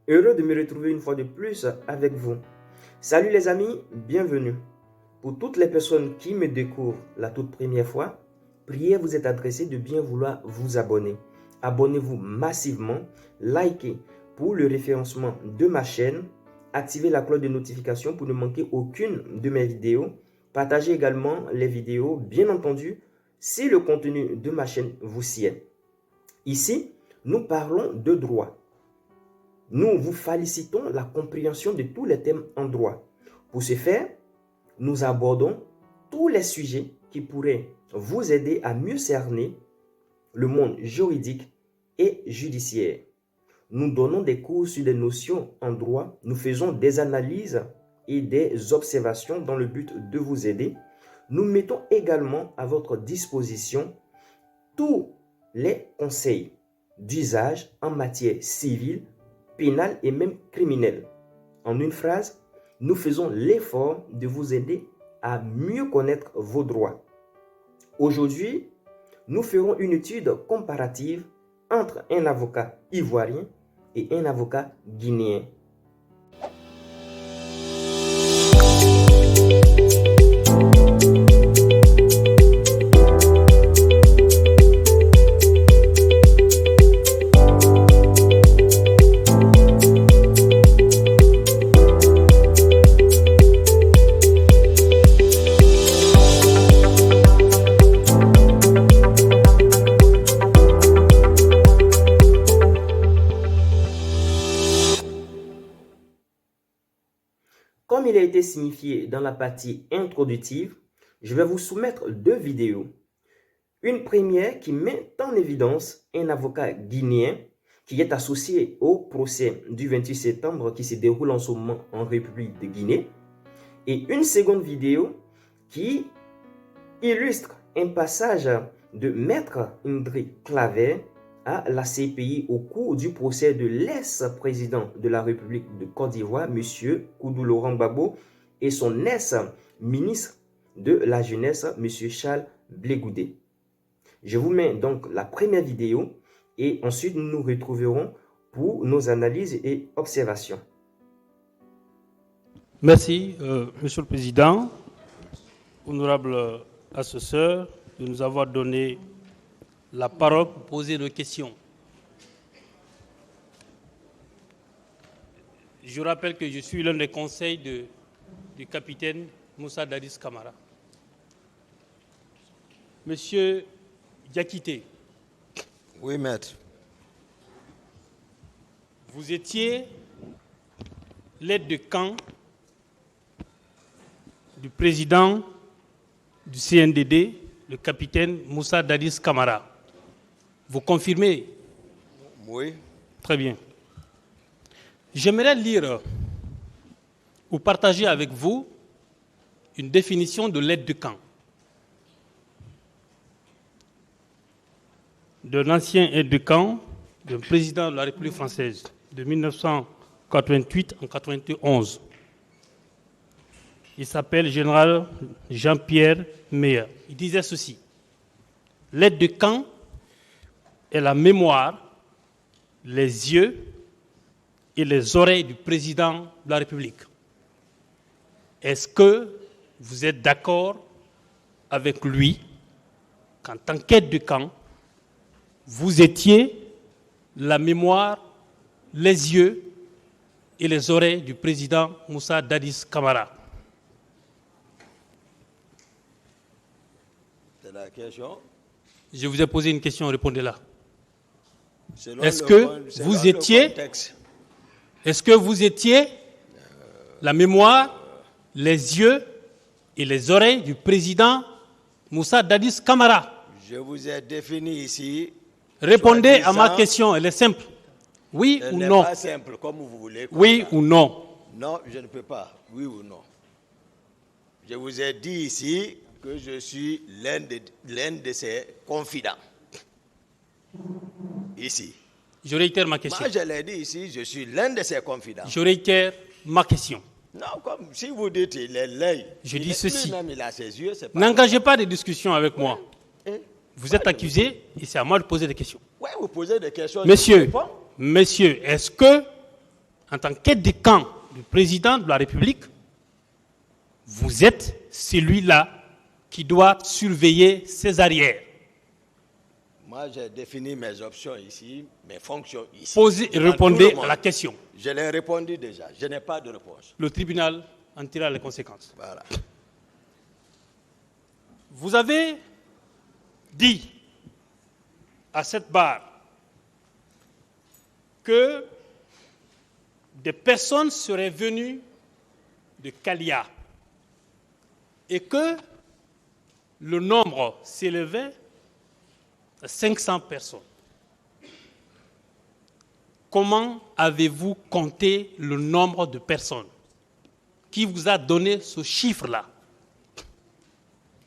Heureux de me retrouver une fois de plus avec vous. Salut les amis, bienvenue. Pour toutes les personnes qui me découvrent la toute première fois, priez vous est adressé de bien vouloir vous abonner. Abonnez-vous massivement, likez pour le référencement de ma chaîne, activez la cloche de notification pour ne manquer aucune de mes vidéos, partagez également les vidéos, bien entendu, si le contenu de ma chaîne vous sied. Ici, nous parlons de droit. Nous vous félicitons la compréhension de tous les thèmes en droit. Pour ce faire, nous abordons tous les sujets qui pourraient vous aider à mieux cerner le monde juridique et judiciaire. Nous donnons des cours sur des notions en droit, nous faisons des analyses et des observations dans le but de vous aider. Nous mettons également à votre disposition tous les conseils d'usage en matière civile, pénale et même criminelle. En une phrase, nous faisons l'effort de vous aider à mieux connaître vos droits. Aujourd'hui, nous ferons une étude comparative entre un avocat ivoirien et un avocat guinéen. Comme il a été signifié dans la partie introductive, je vais vous soumettre deux vidéos. Une première qui met en évidence un avocat guinéen qui est associé au procès du 28 septembre qui se déroule en ce moment en République de Guinée. Et une seconde vidéo qui illustre un passage de Maître Indri Claver à la CPI au cours du procès de l'ex-président de la République de Côte d'Ivoire, M. Koudou Laurent Gbagbo, et son ex-ministre de la Jeunesse, M. Charles Blé Goudé. Je vous mets donc la première vidéo et ensuite nous nous retrouverons pour nos analyses et observations. Merci, Monsieur le Président, honorable assesseur, de nous avoir donné la parole pour poser nos questions. Je rappelle que je suis l'un des conseils du capitaine Moussa Dadis Camara. Monsieur Diakité. Oui, maître. Vous étiez l'aide de camp du président du CNDD, le capitaine Moussa Dadis Camara. Vous confirmez? Oui. Très bien. J'aimerais lire ou partager avec vous une définition de l'aide de camp d'un ancien aide de camp d'un président de la République française de 1988 en 91. Il s'appelle général Jean-Pierre Meyer. Il disait ceci: l'aide de camp est la mémoire, les yeux et les oreilles du président de la République. Est-ce que vous êtes d'accord avec lui qu'en tant qu'aide de camp, vous étiez la mémoire, les yeux et les oreilles du président Moussa Dadis Camara? C'est la question. Je vous ai posé une question, répondez-la. Est-ce que vous étiez la mémoire, les yeux et les oreilles du président Moussa Dadis Camara? Je vous ai défini ici. Répondez à ma question, elle est simple. Oui ou non? Elle n'est pas simple, comme vous voulez. Oui ou non? Non, je ne peux pas. Oui ou non? Je vous ai dit ici que je suis l'un de ses confidents. Ici. Je réitère ma question. Moi, je l'ai dit ici, je suis l'un de ses confidents. Je réitère ma question. Non, comme si vous dites il est l'œil. Je dis ceci. Il a ses yeux, c'est pas. N'engagez pas de discussion avec moi. Et Vous êtes accusé et c'est à moi de poser des questions. ouais, vous posez des questions. Monsieur, est-ce que en tant qu'aide de camp du président de la République, vous êtes celui-là qui doit surveiller ses arrières. Moi, j'ai défini mes options ici, mes fonctions ici. Posez et répondez à la question. Je l'ai répondu déjà. Je n'ai pas de réponse. Le tribunal en tirera les conséquences. Voilà. Vous avez dit à cette barre que des personnes seraient venues de Kalia et que le nombre s'élevait à 500 personnes. Comment avez-vous compté le nombre de personnes? Qui vous a donné ce chiffre-là?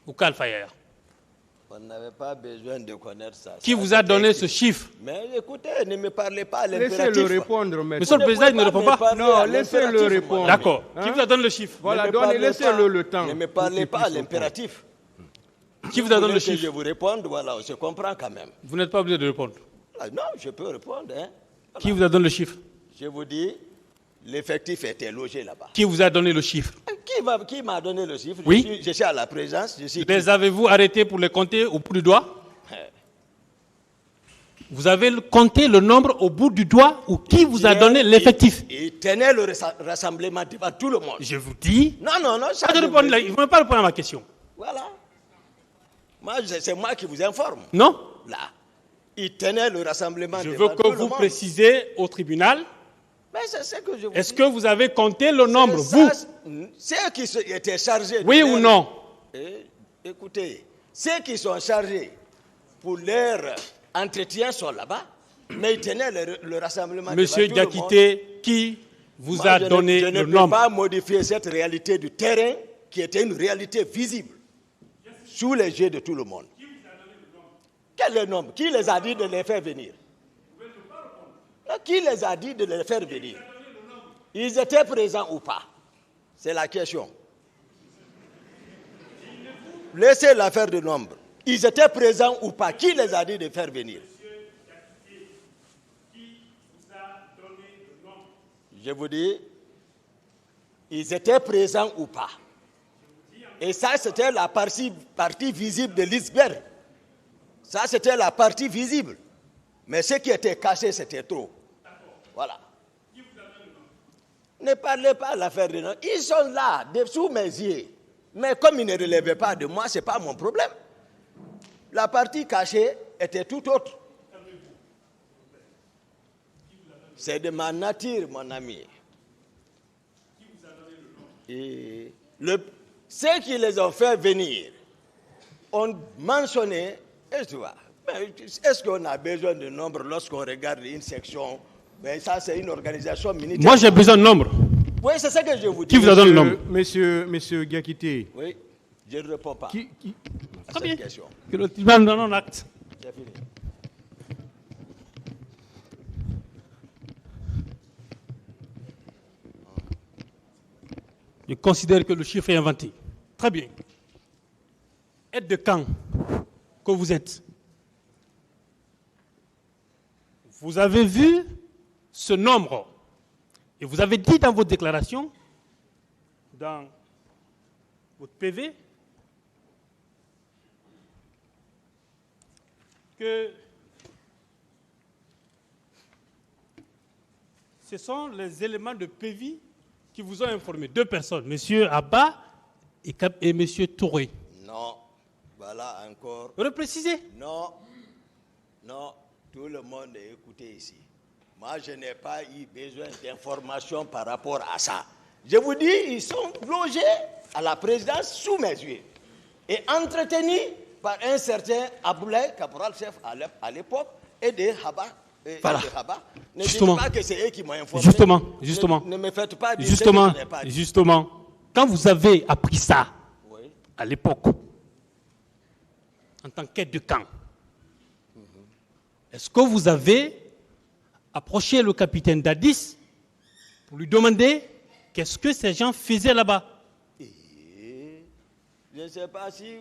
Ou Kalfayer? On n'avait pas besoin de connaître ça. Qui vous a donné ce chiffre? Mais écoutez, ne me parlez pas à l'impératif. Laissez-le répondre, maître. Monsieur le Président, il ne répond pas. Non, laissez-le répondre. D'accord. Hein? Qui vous a donné le chiffre? Voilà, laissez-le le temps. Ne me parlez pas à l'impératif. Qui vous a donné le Que chiffre? je vous réponde, voilà, on se comprend quand même. Vous n'êtes pas obligé de répondre. Ah, non, je peux répondre. Hein. Voilà. Qui vous a donné le chiffre? Je vous dis, l'effectif était logé là-bas. Qui vous a donné le chiffre? Qui m'a donné le chiffre? Oui. Je suis à la présence. Je suis Les avez-vous arrêtés pour les compter au bout du doigt? Vous avez compté le nombre au bout du doigt ou qui vous a donné l'effectif? Il tenait le rassemblement devant tout le monde. Je vous dis. Non, ça, Pas de répondre là. Il ne veut pas répondre à ma question. Voilà. Moi, c'est moi qui vous informe. Non? Là. Il tenait le rassemblement Je devant veux tout que le vous monde. précisez au tribunal. Mais c'est ce que je vous Est-ce dis. que vous avez compté le nombre, C'est vous? ça, ceux qui étaient chargés. Oui ou non? Écoutez, ceux qui sont chargés pour leur entretien sont là-bas, mais ils tenaient le rassemblement. Monsieur devant tout le monde. Diakité, qui vous Moi, a donné je le ne peux nombre? pas modifier cette réalité du terrain qui était une réalité visible sous les yeux de tout le monde. Quel est le nombre? Qui les a dit de les faire venir? Qui les a dit de les faire venir? Ils étaient présents ou pas? C'est la question. Laissez l'affaire de nombre. Ils étaient présents ou pas? Qui les a dit de faire venir? Je vous dis, ils étaient présents ou pas? Et ça, c'était la partie visible de l'iceberg. Ça, c'était la partie visible. Mais ce qui était caché, c'était trop. Voilà. Ne parlez pas de l'affaire de nom. Ils sont là, sous mes yeux. Mais comme ils ne relevaient pas de moi, ce n'est pas mon problème. La partie cachée était tout autre. C'est de ma nature, mon ami. Et ceux qui les ont fait venir ont mentionné, est-ce qu'on a besoin de nombre lorsqu'on regarde une section? Mais ça, c'est une organisation militaire. Moi, j'ai besoin de nombre. Oui, c'est ça que je vous dis. Qui vous a donné le nombre? Monsieur Diakité. Oui, je ne réponds pas à Très bien. cette question. Que le tribunal donne un acte. J'ai fini. Je considère que le chiffre est inventé. Très bien. Aide de camp que vous êtes. Vous avez vu ce nombre et vous avez dit dans votre déclaration, dans votre PV, que ce sont les éléments de PV qui vous ont informé. Deux personnes, M. Abba et M. Touré. Non, voilà encore. Reprécisez. Non, tout le monde est écouté ici. Moi, je n'ai pas eu besoin d'informations par rapport à ça. Je vous dis, ils sont logés à la présidence sous mes yeux et entretenus par un certain Aboulaye, caporal-chef à l'époque, et des Haba. Voilà. Ne Justement. dites pas que c'est eux qui m'ont informé. Justement. Ne me faites pas dire ce que je n'ai pas dit. Justement. Quand vous avez appris ça, Oui. à l'époque, en tant qu'aide de camp, est-ce que vous avez approché le capitaine Dadis pour lui demander qu'est-ce que ces gens faisaient là-bas? Je ne sais pas si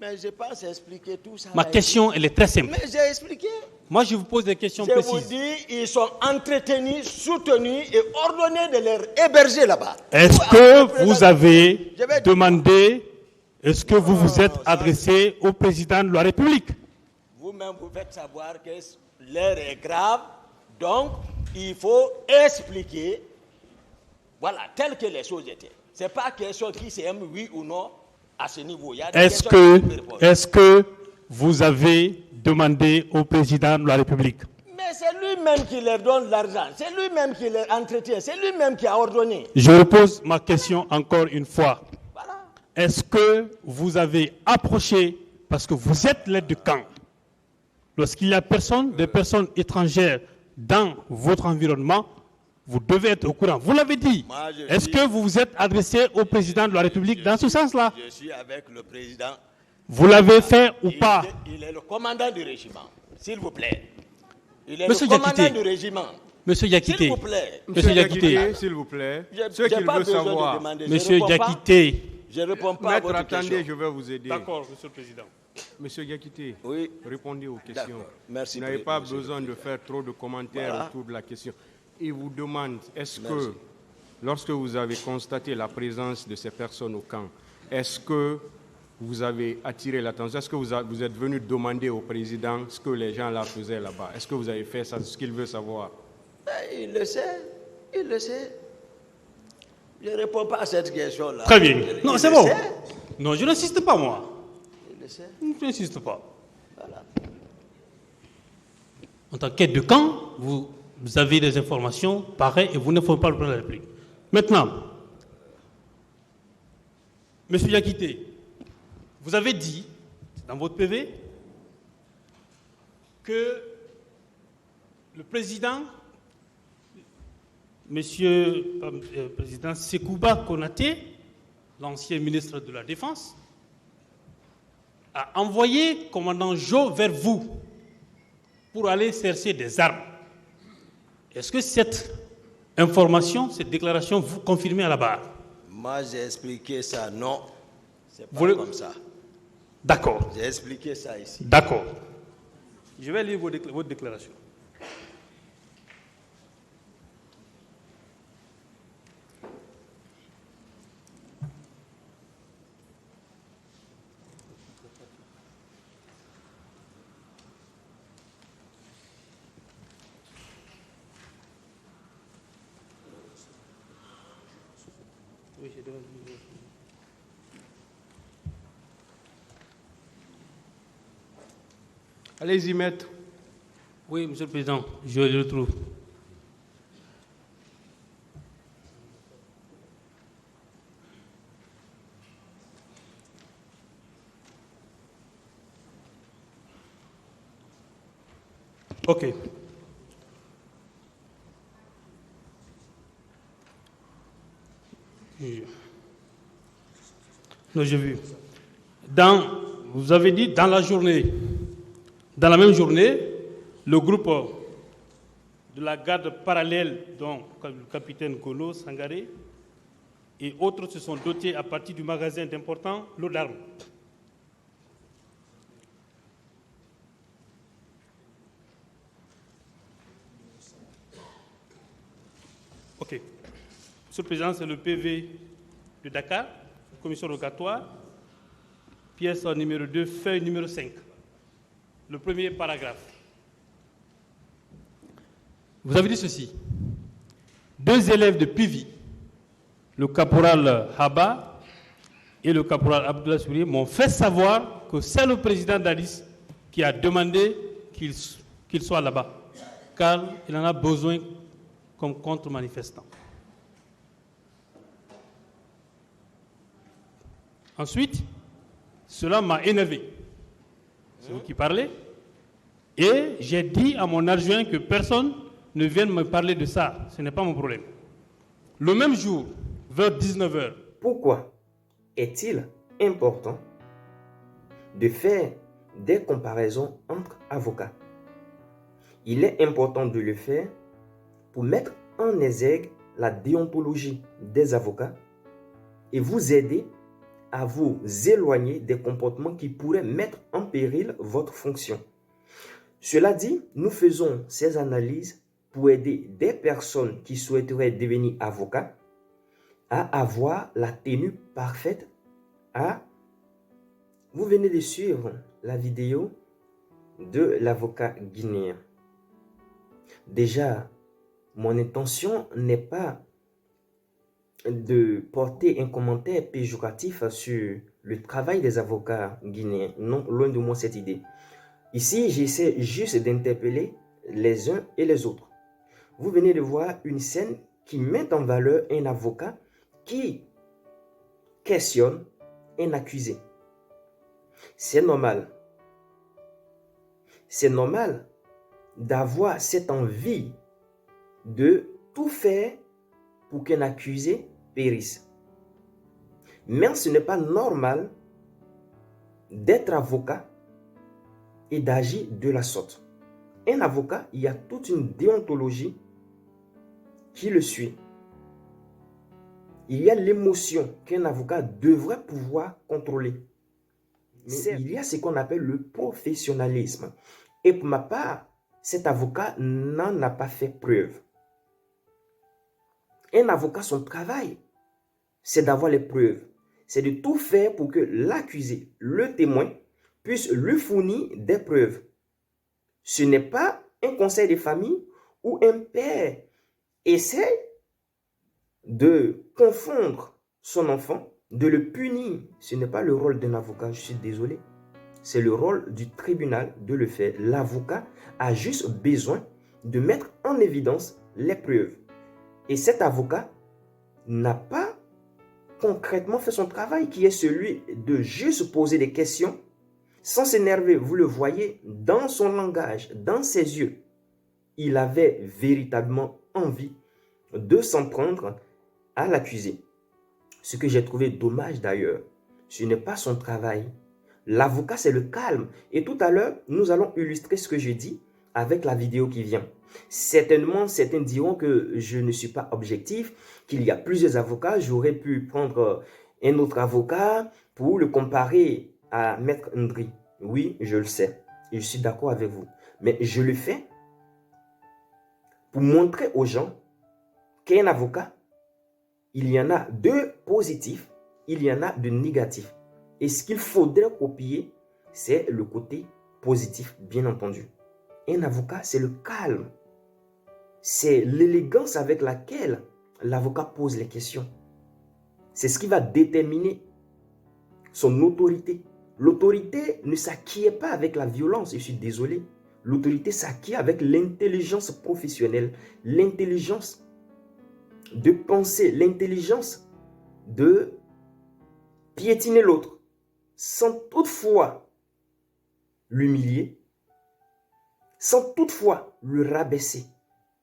Mais je pense expliquer tout ça. Ma question, elle est très simple. Mais j'ai expliqué. Moi, je vous pose des questions Je vous précises. dis, ils sont entretenus, soutenus et ordonnés de les héberger là-bas. Est-ce que vous avez demandé, est-ce que vous vous êtes adressé au président de la République? Vous-même, vous faites savoir que l'heure est grave, donc il faut expliquer, voilà, tel que les choses étaient. Ce n'est pas question qui s'aime, oui ou non, à ce niveau. Il y a des questions qui peuvent répondre. Est-ce que vous avez demandé au président de la République? Mais c'est lui-même qui leur donne l'argent, c'est lui-même qui les entretient, c'est lui-même qui a ordonné. Je repose ma question encore une fois. Voilà. Est-ce que vous avez approché, parce que vous êtes l'aide de camp, lorsqu'il y a des personnes étrangères dans votre environnement, vous devez être au courant. Vous l'avez dit. Est-ce que vous vous êtes adressé au président de la République dans ce sens-là? Je suis avec le président. Vous l'avez fait ou pas? Il est le commandant du régiment, s'il vous plaît. Il est Monsieur le commandant Diakité. du régiment. Monsieur S'il Diakité. vous plaît. Monsieur Diakité. s'il vous plaît. Je Ce qu'il n'ai pas veut besoin de savoir. demander. Je Monsieur réponds pas. Diakité. Je ne réponds pas à Maître, votre attendez, question. je vais vous aider. D'accord, monsieur le président. Monsieur Diakité, Oui. répondez aux questions. D'accord. Merci, Vous n'avez pas monsieur. besoin de faire trop de commentaires Voilà. autour de la question. Il vous demande, est-ce Merci. que, lorsque vous avez constaté la présence de ces personnes au camp, est-ce que vous avez attiré l'attention? Est-ce que vous êtes venu demander au président ce que les gens là faisaient là-bas? Est-ce que vous avez fait ça, ce qu'il veut savoir? Il le sait. Il le sait. Je ne réponds pas à cette question-là. Très bien. Il Non, le c'est bon. sait. Non, je n'insiste pas, moi. Il le sait. Je n'insiste pas. Voilà. En tant qu'aide de camp, vous avez des informations pareilles et vous ne faut pas le président de la République. Maintenant, monsieur Diakité, vous avez dit dans votre PV que le président, monsieur président Sekouba Konaté, l'ancien ministre de la Défense, a envoyé commandant Jo vers vous pour aller chercher des armes. Est-ce que cette information, cette déclaration, vous confirmez à la barre? Moi, j'ai expliqué ça. Non. C'est pas Vous le- comme ça. D'accord, J'ai expliqué ça ici. d'accord. Je vais lire votre déclaration. Allez-y, maître. Oui, monsieur le président, je le retrouve. Ok. Non, j'ai vu. Vous avez dit dans la journée, dans la même journée, le groupe de la garde parallèle, dont le capitaine Golo Sangaré et autres se sont dotés à partir du magasin d'importants lots d'armes. Ok. Monsieur le Président, c'est le PV de Dakar, commission rogatoire, pièce numéro 2, feuille numéro 5. Le premier paragraphe. Vous avez dit ceci. 2 élèves de PIVI, le caporal Haba et le caporal Abdullah Sourié, m'ont fait savoir que c'est le président d'Addis qui a demandé qu'il soit là-bas, car il en a besoin comme contre-manifestant. Ensuite, cela m'a énervé. C'est vous qui parlez. Et j'ai dit à mon adjoint que personne ne vienne me parler de ça. Ce n'est pas mon problème. Le même jour, vers 19h, Pourquoi est-il important de faire des comparaisons entre avocats? Il est important de le faire pour mettre en exergue la déontologie des avocats et vous aider à vous éloigner des comportements qui pourraient mettre en péril votre fonction. Cela dit, nous faisons ces analyses pour aider des personnes qui souhaiteraient devenir avocats à avoir la tenue parfaite. Vous venez de suivre la vidéo de l'avocat guinéen. Déjà, mon intention n'est pas de porter un commentaire péjoratif sur le travail des avocats guinéens. Non, loin de moi cette idée. Ici, j'essaie juste d'interpeller les uns et les autres. Vous venez de voir une scène qui met en valeur un avocat qui questionne un accusé. C'est normal. C'est normal d'avoir cette envie de tout faire pour qu'un accusé périsse. Mais ce n'est pas normal d'être avocat et d'agir de la sorte. Un avocat, il y a toute une déontologie qui le suit. Il y a l'émotion qu'un avocat devrait pouvoir contrôler. Mais il y a ce qu'on appelle le professionnalisme. Et pour ma part, cet avocat n'en a pas fait preuve. Un avocat, son travail, c'est d'avoir les preuves. C'est de tout faire pour que l'accusé, le témoin, puisse lui fournir des preuves. Ce n'est pas un conseil de famille où un père essaie de confondre son enfant, de le punir. Ce n'est pas le rôle d'un avocat, je suis désolé. C'est le rôle du tribunal de le faire. L'avocat a juste besoin de mettre en évidence les preuves. Et cet avocat n'a pas concrètement fait son travail, qui est celui de juste poser des questions sans s'énerver. Vous le voyez dans son langage, dans ses yeux. Il avait véritablement envie de s'en prendre à l'accusé. Ce que j'ai trouvé dommage d'ailleurs, ce n'est pas son travail. L'avocat, c'est le calme. Et tout à l'heure, nous allons illustrer ce que je dis avec la vidéo qui vient. Certainement, certains diront que je ne suis pas objectif, qu'il y a plusieurs avocats. J'aurais pu prendre un autre avocat pour le comparer à Maître Ndri. Oui, je le sais. Et je suis d'accord avec vous. Mais je le fais pour montrer aux gens qu'un avocat, il y en a de positifs, il y en a de négatifs. Et ce qu'il faudrait copier, c'est le côté positif, bien entendu. Un avocat, c'est le calme. C'est l'élégance avec laquelle l'avocat pose les questions. C'est ce qui va déterminer son autorité. L'autorité ne s'acquiert pas avec la violence, je suis désolé. L'autorité s'acquiert avec l'intelligence professionnelle, l'intelligence de penser, l'intelligence de piétiner l'autre, sans toutefois l'humilier, sans toutefois le rabaisser.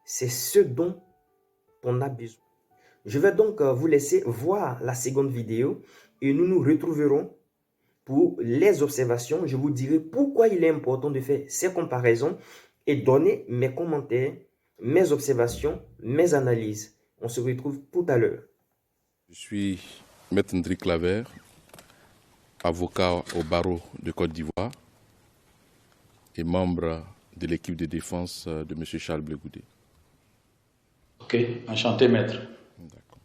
C'est ce dont on a besoin. Je vais donc vous laisser voir la seconde vidéo et nous nous retrouverons pour les observations. Je vous dirai pourquoi il est important de faire ces comparaisons et donner mes commentaires, mes observations, mes analyses. On se retrouve tout à l'heure. Je suis Maître Ndri Claver, avocat au barreau de Côte d'Ivoire et membre de l'équipe de défense de M. Charles Blé Goudé. Ok, enchanté, maître. D'accord.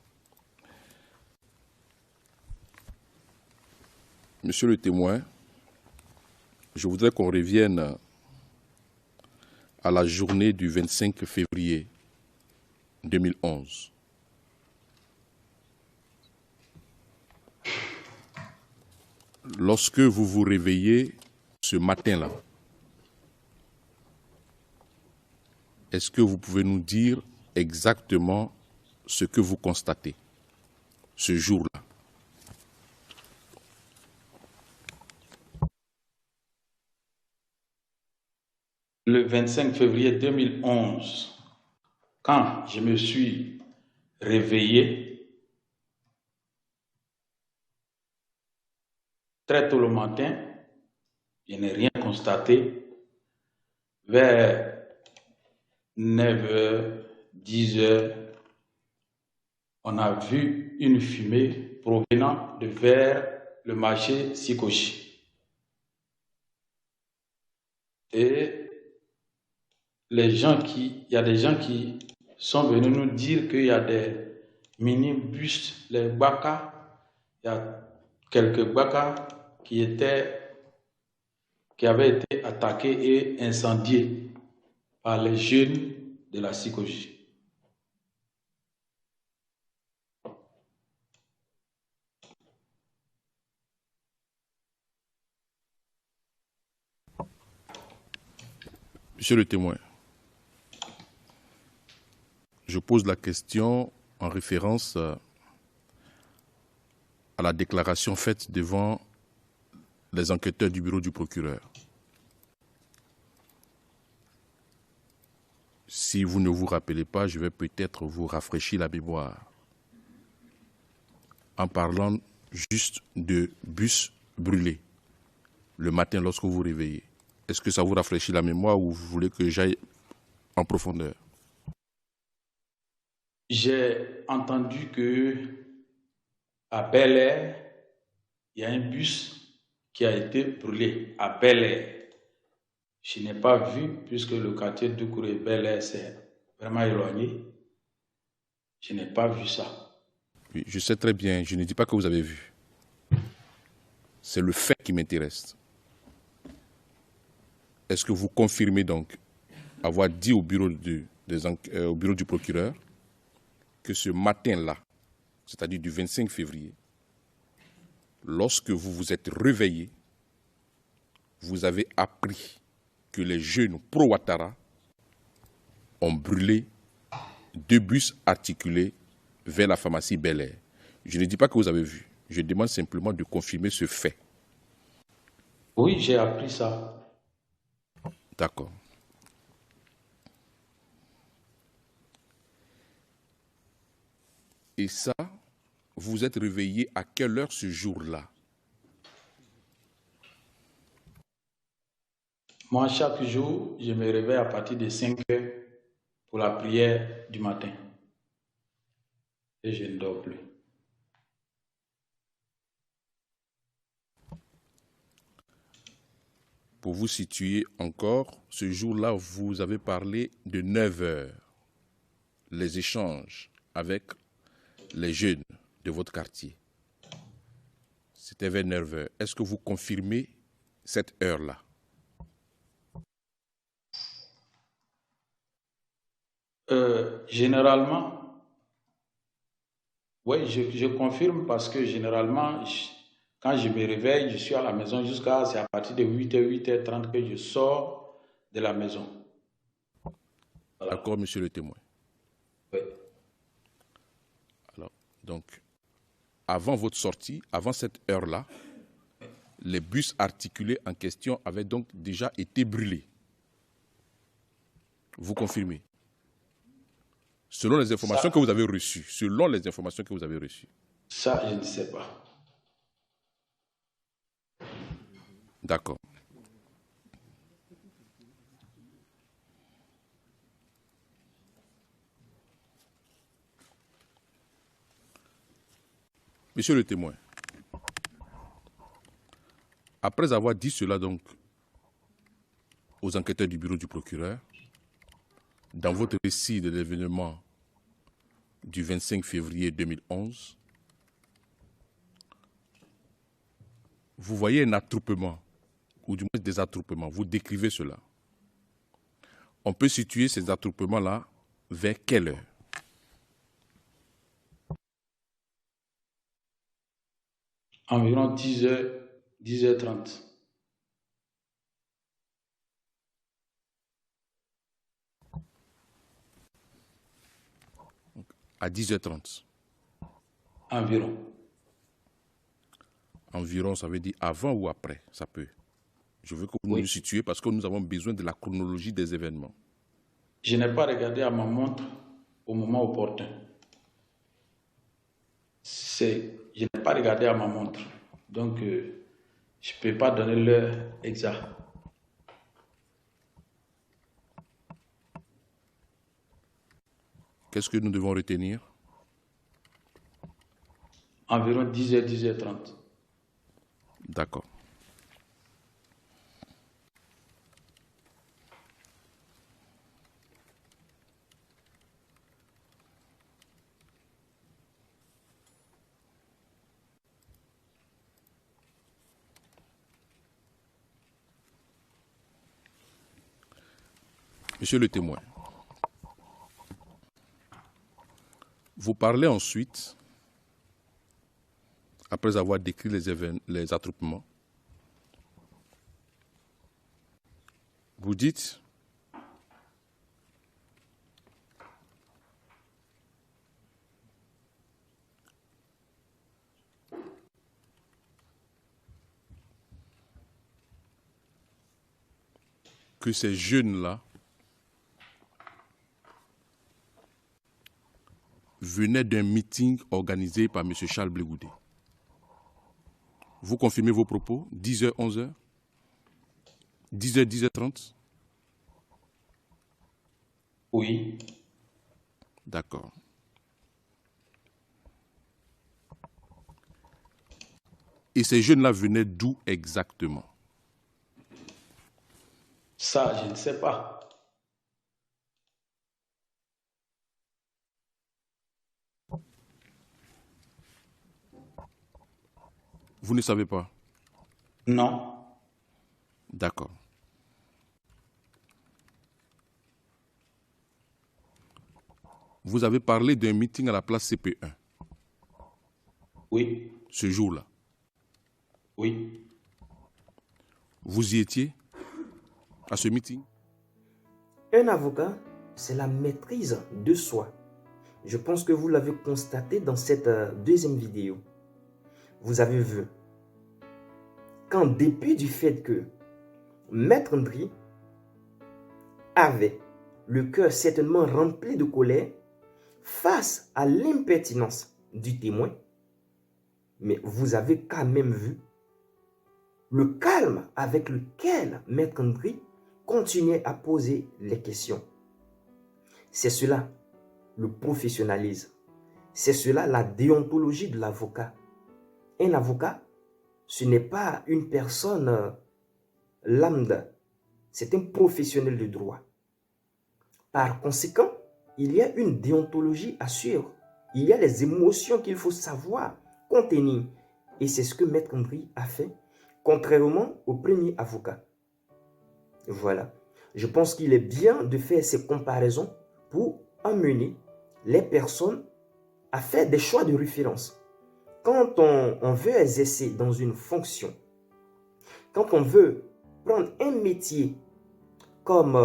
Monsieur le témoin, je voudrais qu'on revienne à la journée du 25 février 2011. Lorsque vous vous réveillez ce matin-là, est-ce que vous pouvez nous dire exactement ce que vous constatez ce jour-là? Le 25 février 2011, quand je me suis réveillé, très tôt le matin, je n'ai rien constaté. Vers 9h, 10h, on a vu une fumée provenant de vers le marché Sikoji. Et il y a des gens qui sont venus nous dire qu'il y a des minibus, les Baka, il y a quelques Baka qui avaient été attaqués et incendiés par les jeunes de la Sikoji. Monsieur le témoin, je pose la question en référence à la déclaration faite devant les enquêteurs du bureau du procureur. Si vous ne vous rappelez pas, je vais peut-être vous rafraîchir la mémoire en parlant juste de bus brûlés le matin lorsque vous vous réveillez. Est-ce que ça vous rafraîchit la mémoire ou vous voulez que j'aille en profondeur? J'ai entendu que à Bel Air, il y a un bus qui a été brûlé à Bel Air. Je n'ai pas vu, puisque le quartier de Doucouré Bel Air, c'est vraiment éloigné. Je n'ai pas vu ça. Oui, je sais très bien, je ne dis pas que vous avez vu. C'est le fait qui m'intéresse. Est-ce que vous confirmez donc avoir dit au bureau du procureur que ce matin-là, c'est-à-dire du 25 février, lorsque vous vous êtes réveillé, vous avez appris que les jeunes pro-Ouattara ont brûlé 2 bus articulés vers la pharmacie Bel Air. Je ne dis pas que vous avez vu, je demande simplement de confirmer ce fait. Oui, j'ai appris ça. D'accord. Et ça, vous vous êtes réveillé à quelle heure ce jour-là? Moi, chaque jour, je me réveille à partir de 5 heures pour la prière du matin. Et je ne dors plus. Pour vous situer encore, ce jour-là, vous avez parlé de 9 heures. Les échanges avec les jeunes de votre quartier. C'était vers 9 heures. Est-ce que vous confirmez cette heure-là? Généralement, oui, je confirme parce que généralement, quand je me réveille, je suis à la maison c'est à partir de 8h, 8h30 que je sors de la maison. Voilà. D'accord, monsieur le témoin. Oui. Alors, donc, avant votre sortie, avant cette heure-là, les bus articulés en question avaient donc déjà été brûlés. Vous confirmez? Selon les informations que vous avez reçues. Selon les informations que vous avez reçues. Ça, je ne sais pas. D'accord. Monsieur le témoin, après avoir dit cela donc aux enquêteurs du bureau du procureur, dans votre récit de l'événement du 25 février 2011, vous voyez un attroupement, ou du moins des attroupements, vous décrivez cela. On peut situer ces attroupements-là vers quelle heure? Environ 10h, 10h30. À 10h30. Environ. Environ, ça veut dire avant ou après, ça peut. Je veux que vous nous situiez parce que nous avons besoin de la chronologie des événements. Je n'ai pas regardé à ma montre au moment opportun. Je n'ai pas regardé à ma montre. Donc, je ne peux pas donner l'heure exacte. Qu'est-ce que nous devons retenir? Environ 10h, 10h30. D'accord. Monsieur le témoin, vous parlez ensuite, après avoir décrit les attroupements, vous dites que ces jeunes-là venaient d'un meeting organisé par M. Charles Blé Goudé. Vous confirmez vos propos? 10h, 11h? 10h, 10h30? Oui. D'accord. Et ces jeunes-là venaient d'où exactement? Ça, je ne sais pas. Vous ne savez pas? Non. D'accord. Vous avez parlé d'un meeting à la place CP1. Oui. Ce jour-là. Oui. Vous y étiez à ce meeting? Un avocat, c'est la maîtrise de soi. Je pense que vous l'avez constaté dans cette deuxième vidéo. Vous avez vu qu'en dépit du fait que Maître Ndri avait le cœur certainement rempli de colère face à l'impertinence du témoin, mais vous avez quand même vu le calme avec lequel Maître Ndri continuait à poser les questions. C'est cela le professionnalisme. C'est cela la déontologie de l'avocat. Un avocat, ce n'est pas une personne lambda, c'est un professionnel de droit. Par conséquent, il y a une déontologie à suivre. Il y a les émotions qu'il faut savoir contenir. Et c'est ce que Maître Ndri a fait, contrairement au premier avocat. Voilà. Je pense qu'il est bien de faire ces comparaisons pour amener les personnes à faire des choix de référence. Quand on veut exercer dans une fonction, quand on veut prendre un métier comme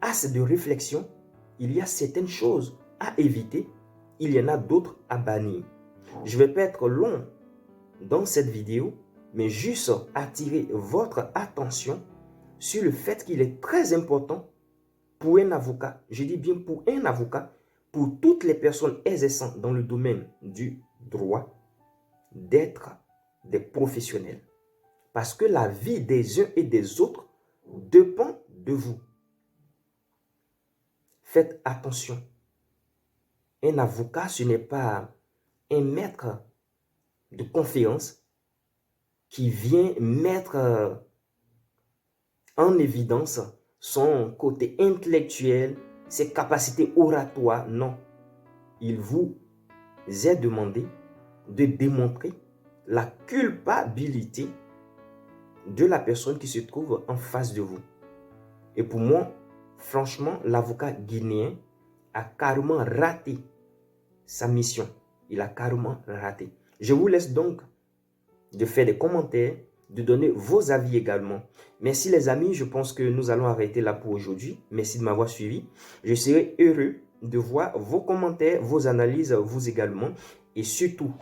axe de réflexion, il y a certaines choses à éviter, il y en a d'autres à bannir. Je ne vais pas être long dans cette vidéo, mais juste attirer votre attention sur le fait qu'il est très important pour un avocat, je dis bien pour un avocat, pour toutes les personnes exerçant dans le domaine du droit, d'être des professionnels. Parce que la vie des uns et des autres dépend de vous. Faites attention. Un avocat, ce n'est pas un maître de conférence qui vient mettre en évidence son côté intellectuel, ses capacités oratoires. Non. Il vous est demandé de démontrer la culpabilité de la personne qui se trouve en face de vous. Et pour moi, franchement, l'avocat guinéen a carrément raté sa mission. Il a carrément raté. Je vous laisse donc de faire des commentaires, de donner vos avis également. Merci les amis, je pense que nous allons arrêter là pour aujourd'hui. Merci de m'avoir suivi. Je serai heureux de voir vos commentaires, vos analyses, vous également. Et surtout,